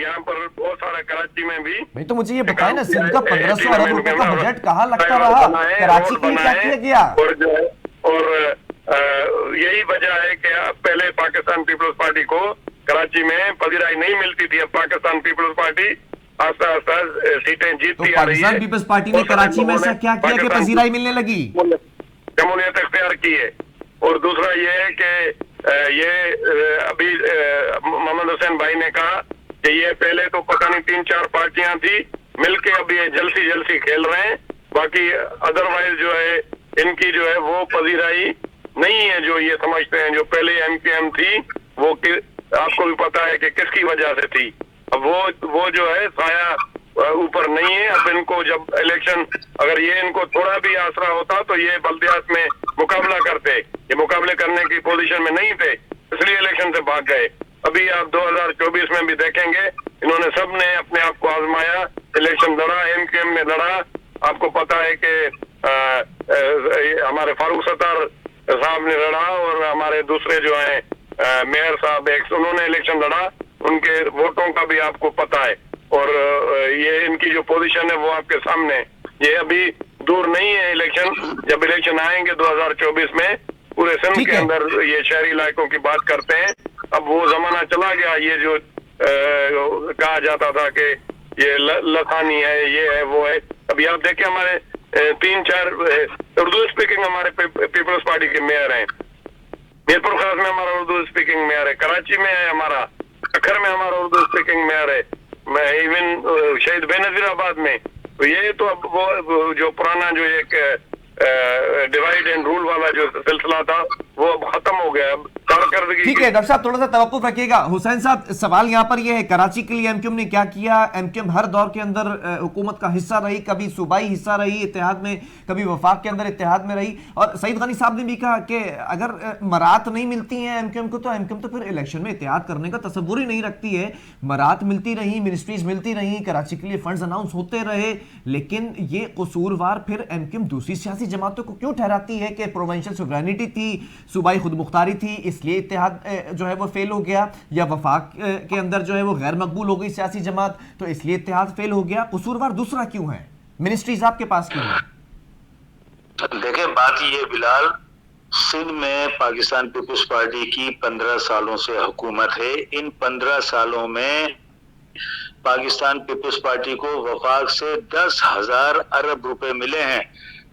यहाँ पर बहुत सारा कराची में भी। भाई तो मुझे ये बताएं ना, सिंध का 1500 अरब रुपए का बजट कहाँ लगता रहा, कराची के लिए क्या किया गया? और जो है और यही वजह है कि पहले पाकिस्तान पीपल्स पार्टी को कराची में पजीराई नहीं मिलती थी। अब पाकिस्तान पीपल्स पार्टी आस्ता आस्ता सीटें जीतती आ रही है। पाकिस्तान पीपल्स पार्टी ने कराची में ऐसा क्या किया कि पजीराई मिलने लगी? जमहूरियत इख्तियार की है। और दूसरा ये है कि ये अभी मोहम्मद हुसैन भाई ने कहा कि ये पहले तो पता नहीं 3-4 पार्टियां थी मिलके अब ये जलसी खेल रहे हैं। बाकी अदरवाइज जो है इनकी जो है वो पजीराई नहीं है जो ये समझते हैं। जो पहले एमक्यूएम थी वो आपको भी पता है कि किसकी वजह से थी। अब वो जो है साया ऊपर नहीं है। अब इनको जब इलेक्शन, अगर ये इनको थोड़ा भी आसरा होता तो ये बल्दियात में मुकाबला करते, ये मुकाबले करने की पोजीशन में नहीं थे, इसलिए इलेक्शन से भाग गए। अभी आप 2024 में भी देखेंगे इन्होंने सब ने अपने आप को आजमाया, इलेक्शन लड़ा, एमक्यूएम ने लड़ा। आपको पता है कि हमारे फारूक सत्तार साहब ने लड़ा और हमारे दूसरे जो है मेयर साहब उन्होंने इलेक्शन लड़ा, उनके वोटों का भी आपको पता है। और ये इनकी जो पोजीशन है वो आपके सामने, ये अभी दूर नहीं है इलेक्शन। जब इलेक्शन आएंगे 2024 में पूरे सिंध के अंदर ये शहरी इलाकों की बात करते हैं। अब वो जमाना चला गया, ये जो कहा जाता था कि ये लसानी है, ये है, वो है। अभी आप देखें हमारे 3-4 उर्दू स्पीकिंग हमारे पीपल्स पार्टी के मेयर हैं। मीरपुर खास में हमारा उर्दू स्पीकिंग मेयर है, कराची में है हमारा, अखर में हमारा उर्दू स्पीकिंग मेयर है, मैं इवन शहीद बेनजीराबाद में। तो ये तो अब वो जो पुराना जो एक डिवाइड एंड रूल वाला जो सिलसिला था वो अब खत्म हो गया। अब कारकर्दगी। ठीक है डॉक्टर साहब, थोड़ा सा तवक्कुफ रखिएगा। हुसैन साहब, सवाल यहाँ पर यह है, कराची के लिए एमक्यूएम ने क्या किया? एमक्यूएम हर दौर के अंदर हुकूमत का हिस्सा रही, कभी सूबाई हिस्सा रही इत्तेहाद में, कभी वफाक के अंदर इत्तेहाद में रही। और सईद गनी साहब ने भी कहा कि अगर मरात नहीं मिलती है एमक्यूएम को तो एमक्यूएम तो फिर इलेक्शन में इत्तेहाद करने का तसव्वुर ही नहीं रखती है। मरात मिलती रही, मिनिस्ट्रीज मिलती रही, कराची के लिए फंड्स अनाउंस होते रहे, लेकिन ये कसूरवार फिर एमक्यूएम दूसरी सियासी जमातों को क्यों ठहराती है कि प्रोविंशियल सोवरेनिटी थी, सूबाई खुद मुख्तारी थी, इसलिए इत्तेहाद जो है वो फेल हो गया, या वफाक के अंदर जो है वो गैर मकबूल हो गई सियासी जमात तो इसलिए इत्तेहाद फेल हो गया? कसूरवार दूसरा क्यों है? मिनिस्ट्रीज आपके पास क्यों है? देखिए बात ये बिलाल, सिंध में पाकिस्तान पीपुल्स पार्टी की 15 सालों से हुकूमत है। इन 15 सालों में पाकिस्तान पीपुल्स पार्टी को वफाक से 10,000 अरब रुपए मिले हैं।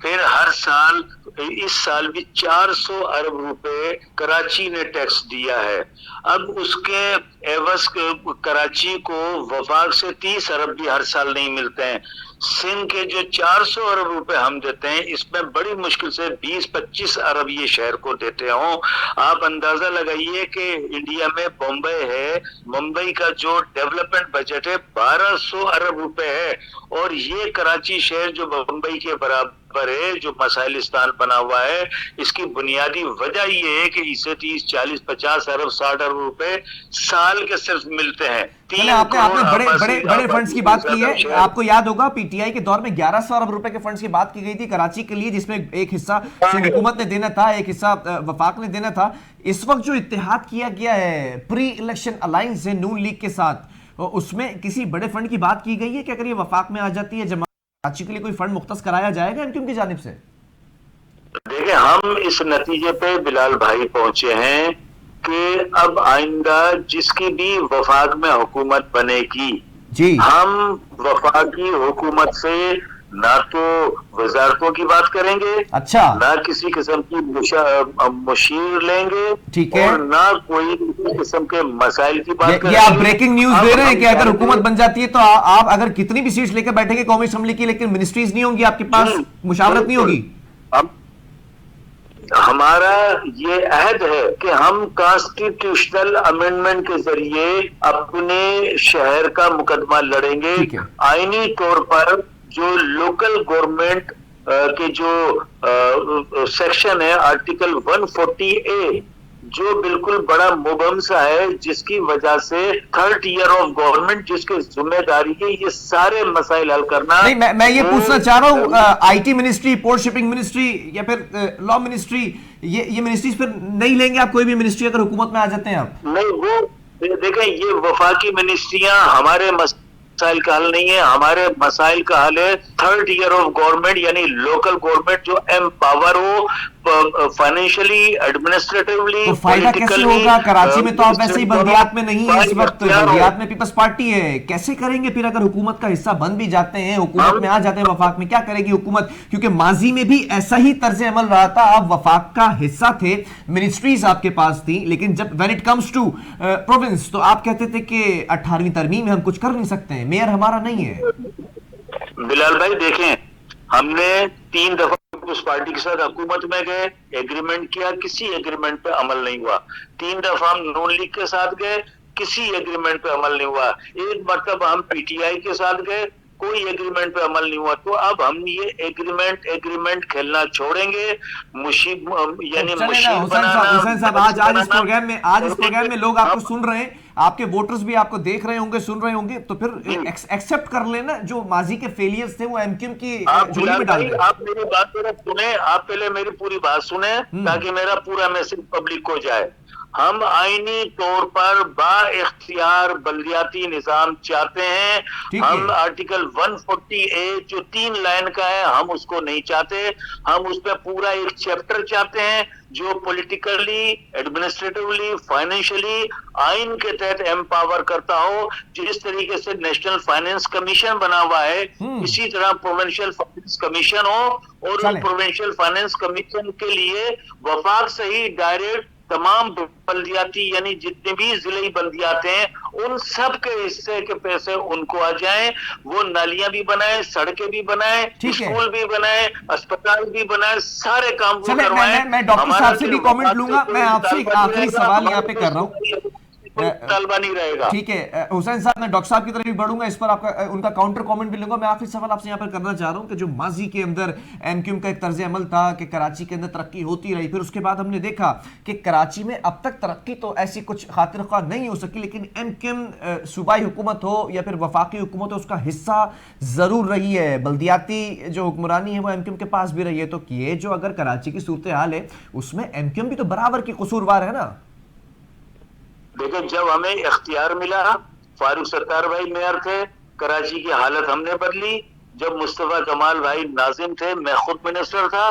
फिर हर साल, इस साल भी 400 अरब रुपए कराची ने टैक्स दिया है। अब उसके एवज कराची को वफाक से 30 अरब भी हर साल नहीं मिलते हैं। सिंध के जो 400 अरब रुपए हम देते हैं, इसमें बड़ी मुश्किल से 20-25 अरब ये शहर को देते हों। आप अंदाजा लगाइए कि इंडिया में बॉम्बे है, मुंबई का जो डेवलपमेंट बजट है 1200 अरब रुपए है, और ये कराची शहर जो मुंबई के बराबर है, जो मसाइलिस्तान बना हुआ है, इसकी बुनियादी वजह ये है कि इसे 30, 40, 50 अरब 60 अरब रुपए साल के सिर्फ मिलते हैं। आपने बड़े बड़े बड़े फंड्स की बात की है। आपको याद होगा पीटीआई के दौर में 1100 अरब रुपए के फंड्स की बात की गई थी कराची के लिए, जिसमें एक हिस्सा सिंध हुकूमत ने देना था, एक हिस्सा वफाक ने देना था। इस वक्त जो इत्तेहाद किया गया है प्री इलेक्शन अलायंस है नून लीग के साथ, उसमें किसी बड़े फंड की बात की गई है कि अगर ये वफाक में आ जाती है जमा कराची के लिए कोई फंड मुख्तस कराया जाएगा एमक्यूएम की जानिब से? देखिए, हम इस नतीजे पे बिलाल भाई पहुंचे हैं कि अब आइंदा जिसकी भी वफाक में हुकूमत बनेगी जी, हम वफाकी हुकूमत से ना तो वजारतों की बात करेंगे, अच्छा, ना किसी किस्म की मुशीर लेंगे, ठीक है, और ना कोई किस्म के मसाइल की बात करेंगे। ये आप ब्रेकिंग न्यूज दे रहे हैं कि अगर हुकूमत बन जाती है तो आप अगर कितनी भी सीट्स लेकर बैठेंगे कौमी असम्बली की, लेकिन मिनिस्ट्रीज नहीं होंगी आपके पास, मुशावरत नहीं होगी। हमारा ये अहद है कि हम कॉन्स्टिट्यूशनल अमेंडमेंट के जरिए अपने शहर का मुकदमा लड़ेंगे। आईनी तौर पर जो लोकल गवर्नमेंट के जो सेक्शन है आर्टिकल 140A, जो बिल्कुल बड़ा मुबहम सा है, जिसकी वजह से 3rd ईयर ऑफ गवर्नमेंट जिसकी जिम्मेदारी है ये सारे मसाइल हल करना। नहीं, मैं ये पूछना चाह रहा हूँ, IT ministry, port shipping ministry या फिर लॉ मिनिस्ट्री, ये मिनिस्ट्रीज फिर नहीं लेंगे आप कोई भी मिनिस्ट्री अगर हुकूमत में आ जाते हैं आप? नहीं, वो देखें, ये वफाकी मिनिस्ट्रियां हमारे मसाइल का हल नहीं है। हमारे मसाइल का हल है 3rd ईयर ऑफ गवर्नमेंट, यानी लोकल गवर्नमेंट जो एम्पावर हो फाइनेंशियली, एडमिनिस्ट्रेटिवली। तो फायदा कैसे होगा? कराची में तो आप वैसे ही बल्दियात में नहीं है इस वक्त, बल्दियात में पीपल्स पार्टी है, कैसे करेंगे फिर अगर हुकूमत का हिस्सा बन भी जाते हैं, हुकूमत में आ जाते हैं वफाक में, क्या करेगी हुकूमत? क्योंकि माजी में भी ऐसा ही तर्ज अमल रहा था, आप वफाक का हिस्सा थे, मिनिस्ट्रीज आपके पास थी, लेकिन जब when it comes to province तो आप कहते थे कि 18वीं तरमीम में हम कुछ कर नहीं सकते हैं, मेयर हमारा नहीं है। बिलाल भाई देखें, हमने 3 दफा उस पार्टी के साथ हुकूमत में गए, एग्रीमेंट किया, किसी एग्रीमेंट पे अमल नहीं हुआ। 3 दफा हम नून लीग के साथ गए, किसी एग्रीमेंट पे अमल नहीं हुआ। एक मरतबा हम पीटीआई के साथ गए, कोई एग्रीमेंट पे अमल नहीं हुआ। तो अब हम ये एग्रीमेंट खेलना छोड़ेंगे, यानी हुसैन साहब, आज इस प्रोग्राम में लोग आपको सुन रहे हैं, आपके वोटर्स भी आपको देख रहे होंगे, सुन रहे होंगे, तो फिर एक्सेप्ट कर लेना जो माजी के फेलियर्स थे वो एमक्यूएम की झोली में डाल दें। आप मेरी बात सुने, आप पहले मेरी पूरी बात सुने ताकि मेरा पूरा मैसेज पब्लिक को जाए। हम आईनी तौर पर बाइख्तियार बल्दियाती निजाम चाहते हैं। हम आर्टिकल 140A जो 3 लाइन का है, हम उसको नहीं चाहते। हम उस पर पूरा एक चैप्टर चाहते हैं जो पॉलिटिकली, एडमिनिस्ट्रेटिवली, फाइनेंशियली आइन के तहत एम्पावर करता हो। जिस तरीके से नेशनल फाइनेंस कमीशन बना हुआ है, इसी तरह प्रोविंशियल फाइनेंस कमीशन हो, और उस प्रोविंशियल फाइनेंस कमीशन के लिए वफाक से ही डायरेक्ट तमाम बल्दियाती, यानी जितने भी जिले बल्दियात हैं, उन सब के हिस्से के पैसे उनको आ जाएं। वो नालियां भी बनाए, सड़कें भी बनाए, स्कूल भी बनाए, अस्पताल भी बनाए, सारे काम वो करवाएं। मैं डॉक्टर साहब से भी कमेंट लूंगा। मैं आपसे एक आखिरी सवाल यहाँ पे कर रहा हूँ, तलबा नहीं रहेगा। ठीक है हुसैन साहब, मैं डॉक्टर साहब की तरफ भी बढ़ूंगा, इस पर आपका उनका काउंटर कमेंट भी लूंगा। मैं आखिरी सवाल आपसे यहाँ पर करना चाह रहा हूँ कि जो माजी के अंदर एमक्यूएम का एक तर्ज अमल था कि कराची के अंदर तरक्की होती रही, फिर उसके बाद हमने देखा कि कराची में अब तक तरक्की तो ऐसी कुछ खातिर ख्वाह नहीं हो सकी, लेकिन एमक्यूएम सूबाई हुकूमत हो या फिर वफाकी हुकूमत हो, उसका हिस्सा जरूर रही है। बल्दियाती जो हुक्मरानी है वो एमक्यूएम के पास भी रही है। तो ये जो अगर कराची की सूरत हाल है उसमें एमक्यूएम भी तो बराबर की कसूरवार है ना? देखिए, जब हमें इख्तियार मिला, फारूक सत्तार भाई मेयर थे, कराची की हालत हमने बदली। जब मुस्तफा कमाल भाई नाजिम थे, मैं खुद मिनिस्टर था,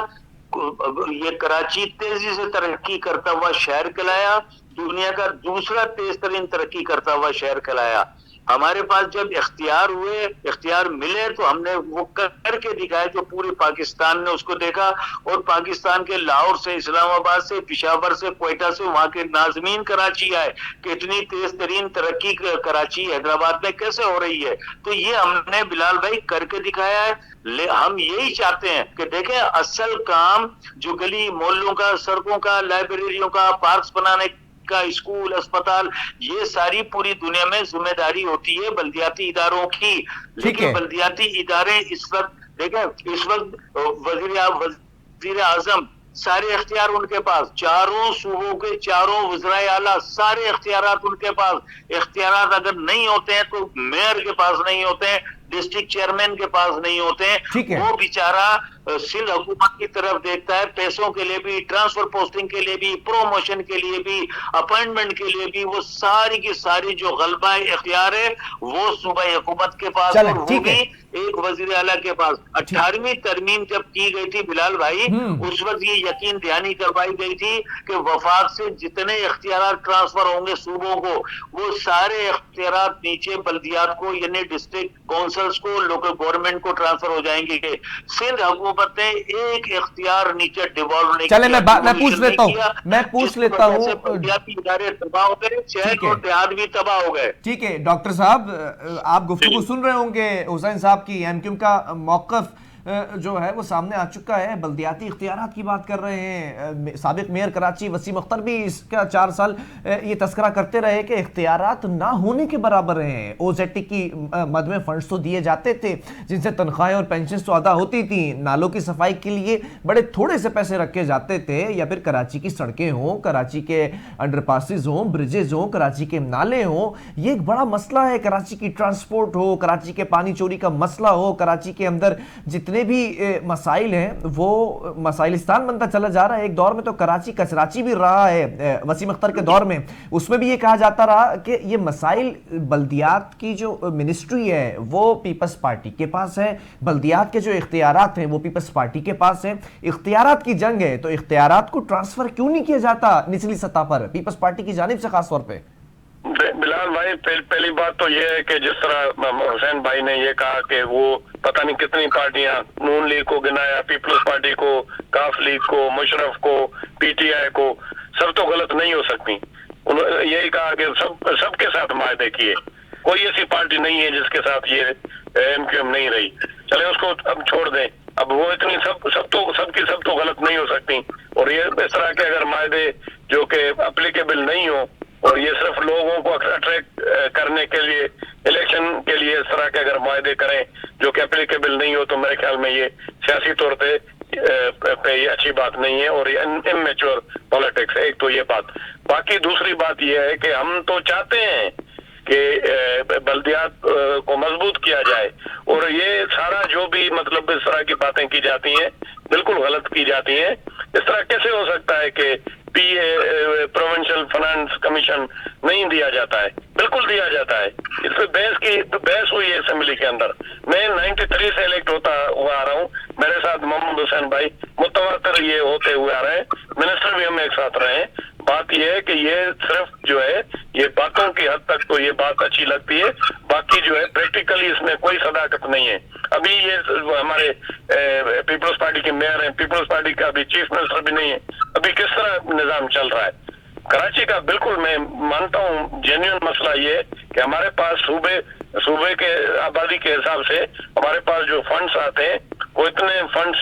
ये कराची तेजी से तरक्की करता हुआ शहर कहलाया, दुनिया का दूसरा तेज तरीन तरक्की करता हुआ शहर कहलाया। हमारे पास जब इख्तियार मिले तो हमने वो करके दिखाया, जो पूरे पाकिस्तान ने उसको देखा। और पाकिस्तान के लाहौर से, इस्लामाबाद से, पिशावर से, क्वेटा से वहां के नाज़मीन कराची आए कि इतनी तेज तरीन तरक्की कराची हैदराबाद में कैसे हो रही है। तो ये हमने बिलाल भाई करके दिखाया है। हम यही चाहते हैं कि देखें, असल काम जो गली मोहल्लों का, सड़कों का, लाइब्रेरियों का, पार्क्स बनाने का, स्कूल, अस्पताल, ये सारी पूरी दुनिया में जिम्मेदारी होती है बल्दियाती इदारों की। लेकिन बल्दियाती इदारे इस वक्त देखें, इस वक्त वजीर आजम सारे इख्तियार उनके पास, चारों सूबों के चारों वज़राए आला सारे इख्तियारात उनके पास। इख्तियारात अगर नहीं होते हैं तो मेयर के पास नहीं होते हैं, डिस्ट्रिक्ट चेयरमैन के पास नहीं होते हैं। वो बेचारा सिंध हुकूमत की तरफ देखता है, पैसों के लिए भी, ट्रांसफर पोस्टिंग के लिए भी, प्रमोशन के लिए भी, अपॉइंटमेंट के लिए भी। वो सारी की सारी जो गलबा इख्तियार है वो सूबाई हुकूमत के पास है, वो भी एक वजीर आला के पास। 18वीं तरमीम जब की गई थी बिलाल भाई, उस वक्त ये यकीन दहानी करवाई गई थी कि वफाक से जितने इख्तियार ट्रांसफर होंगे सूबों को, वो सारे इख्तियार नीचे बल्दियात को, यानी डिस्ट्रिक्ट काउंसिल्स को, लोकल गवर्नमेंट को ट्रांसफर हो जाएंगे। सिंध हुकूमत ने एक इख्तियार नीचे डिवॉल्व नहीं किया। चले मैं पूछ लेता हूँ इदारे तबाह हो गए, शहर और देहात भी तबाह हो गए। ठीक है डॉक्टर साहब, आप गुफ्तगू सुन रहे होंगे हुसैन साहब की। एमक्यूएम का मौक़िफ़ जो है वो सामने आ चुका है। बल्दियाती इख्तियारात की बात कर रहे हैं। साबिक मेयर कराची वसीम अख्तर भी इसका 4 साल ये तस्करा करते रहे कि इख्तियारात ना होने के बराबर हैं। ओजेटी की मद में फंड्स तो दिए जाते थे जिनसे तनख्वाहें और पेंशन तो अदा होती थी। नालों की सफाई के लिए बड़े थोड़े से पैसे रखे जाते थे, या फिर कराची की सड़कें हों, कराची के अंडरपासेस हों, ब्रिजेज हों, कराची के नाले हों। ये एक बड़ा मसला है। कराची की ट्रांसपोर्ट हो, कराची के पानी चोरी का मसला हो, कराची के अंदर जितने भी मसाइल हैं वो मसाइलिस्तान बनता चला जा रहा है। एक दौर में तो कराची कचराची भी रहा है वसीम अख्तर के दौर में। उसमें भी ये कहा जाता रहा कि ये मसाइल, बल्दियात की जो मिनिस्ट्री है वो पीपल्स पार्टी के पास है, बल्दियात के जो इख्तियारात हैं वो पीपल्स पार्टी के पास है। इख्तियारात की जंग है, तो इख्तियारात को ट्रांसफर क्यों नहीं किया जाता निचली सतह पर पीपल्स पार्टी की जानिब से खास तौर पर? बिलाल भाई, पहली बात तो ये है कि जिस तरह हुसैन भाई ने ये कहा कि वो पता नहीं कितनी पार्टियां, नून लीग को गिनाया, पीपल्स पार्टी को, काफ लीग को, मुशर्रफ को, पीटीआई को, सब तो गलत नहीं हो सकती। उन्होंने यही कहा कि सबके साथ मायदे किए। कोई ऐसी पार्टी नहीं है जिसके साथ ये एमक्यूएम नहीं रही। चले उसको अब छोड़ दें। अब वो इतनी सबकी सब तो गलत नहीं हो सकती। और ये इस तरह के अगर मायदे जो कि एप्लीकेबल नहीं हो और ये सिर्फ लोगों को अट्रैक्ट करने के लिए, इलेक्शन के लिए इस तरह के अगर वायदे करें जो कि एप्लीकेबल नहीं हो, तो मेरे ख्याल में ये सियासी तौर पे ये अच्छी बात नहीं है और ये इमेच्योर पॉलिटिक्स है। एक तो ये बात। बाकी दूसरी बात ये है कि हम तो चाहते हैं कि बल्दियात को मजबूत किया जाए, और ये सारा जो भी मतलब इस तरह की बातें की जाती हैं बिल्कुल गलत की जाती हैं। इस तरह कैसे हो सकता है कि प्रोविंशियल फाइनेंस कमीशन नहीं दिया जाता है? बिल्कुल दिया जाता है। इस पे बहस हुई है असेंबली के अंदर। मैं 93 से इलेक्ट होता हुआ आ रहा हूँ, मेरे साथ मोहम्मद हुसैन भाई मुतवातर ये होते हुए आ रहे हैं, मिनिस्टर भी हम एक साथ रहे हैं। बात यह है कि ये सिर्फ जो है ये बातों की हद तक तो ये बात अच्छी लगती है, बाकी जो है प्रैक्टिकली इसमें कोई सदाकत नहीं है। अभी ये हमारे पीपल्स पार्टी के मेयर हैं, पीपल्स पार्टी का अभी चीफ मिनिस्टर भी नहीं है। अभी किस तरह निजाम चल रहा है कराची का? बिल्कुल मैं मानता हूँ जेन्युइन मसला ये कि हमारे पास सूबे के आबादी के हिसाब से हमारे पास जो फंड्स आते हैं वो इतने फंड्स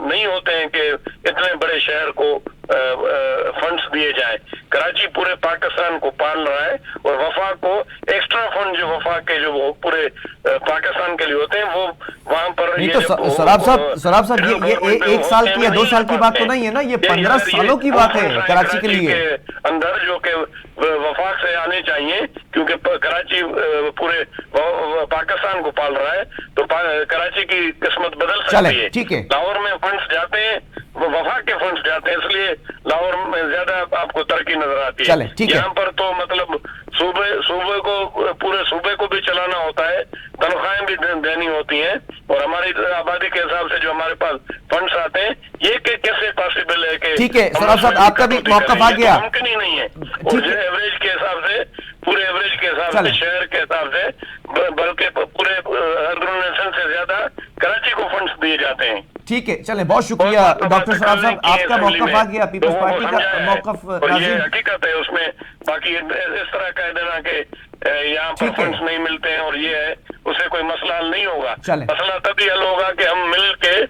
नहीं होते हैं कि इतने बड़े शहर को फंड्स दिए जाएं। कराची पूरे पाकिस्तान को पाल रहा है और वफाक को एक्स्ट्रा फंड जो वफाक के जो पूरे पाकिस्तान के लिए होते हैं वो वहां पर। नहीं तो सराब साहब ये 1 साल की या 2 साल की बात तो नहीं है ना, ये 15 सालों की बात है कराची के लिए अंदर जो के वफाक से आने चाहिए, क्योंकि कराची पूरे पाकिस्तान को पाल रहा है तो कराची की किस्मत बदल सकती है। ठीक है, लाहौर में फंड्स जाते हैं, वो वफाक के फंड्स जाते हैं, इसलिए लाहौर में ज्यादा आपको तरक्की नजर आती है। यहाँ पर तो मतलब सूबे को पूरे सूबे को भी चलाना होता है, तनख्वाहें भी देनी होती हैं, और हमारी आबादी के हिसाब से जो हमारे पास फंड्स आते हैं ये कैसे पॉसिबल है कि? ठीक है सराब साहब, आपका भी मौका आ गया। मुमकिन ही नहीं है। एवरेज के हिसाब से, पूरे एवरेज के हिसाब से, शहर के लिए जाते हैं। ठीक है, चलें, बहुत शुक्रिया डॉक्टर शराफ साहब, आपका मौकफ आ गया, पीपल्स पार्टी का मौकफ। ये हकीकत है उसमें, बाकी इस तरह कह देना कि यहाँ पर फंड्स नहीं मिलते हैं और ये है, उससे कोई मसला हल नहीं होगा। मसला तभी हल होगा कि हम मिल के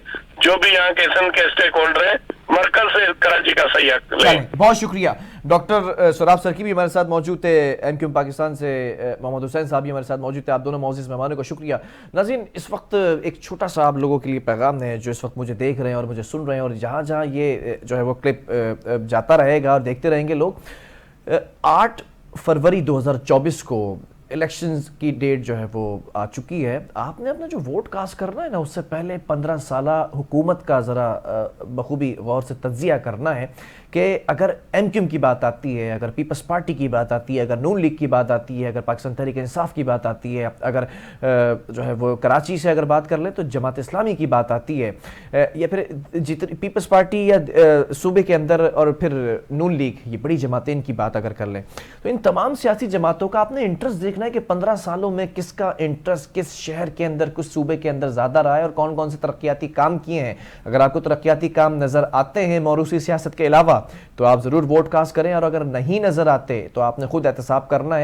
जो भी यहाँ के सिंध के स्टेक होल्डर है मरकज से कराची का सही हक लें। बहुत शुक्रिया। डॉक्टर सराफ सरकी भी हमारे साथ मौजूद थे, एमक्यूएम पाकिस्तान से मोहम्मद हुसैन साहब भी हमारे साथ मौजूद थे। आप दोनों मौजूद मेहमानों का शुक्रिया। नाज़रीन, इस वक्त एक छोटा सा आप लोगों के लिए पैगाम है जो इस वक्त मुझे देख रहे हैं और मुझे सुन रहे हैं, और जहाँ जहाँ ये जो है वो क्लिप जाता रहेगा और देखते रहेंगे लोग, 8 फरवरी 2024 को इलेक्शंस की डेट जो है वो आ चुकी है। आपने अपना जो वोट कास्ट करना है ना, उससे पहले 15 साला हुकूमत का ज़रा बखूबी गौर से तज्जिया करना है कि अगर एमक्यूएम की बात आती है, अगर पीपल्स पार्टी की बात आती है, अगर नून लीग की बात आती है, अगर पाकिस्तान तहरीक इंसाफ की बात आती है, अगर जो है वो कराची से अगर बात कर ले तो जमात इस्लामी की बात आती है, या फिर जितनी पीपल्स पार्टी या सूबे के अंदर और फिर नून लीग, ये बड़ी जमातें इनकी बात अगर कर लें, तो इन तमाम सियासी जमातों का आपने इंटरेस्ट देखना है कि 15 सालों में किसका इंटरेस्ट किस शहर के अंदर, किस सूबे के अंदर ज़्यादा रहा है और कौन कौन से तरक्याती काम किए हैं। अगर आपको तरक्याती काम नज़र आते हैं मौरूसी सियासत के अलावा तो आप ज़रूर वोट कास्ट करें, और अगर नहीं नज़र आते तो आपने खुद एहतसाब करना है।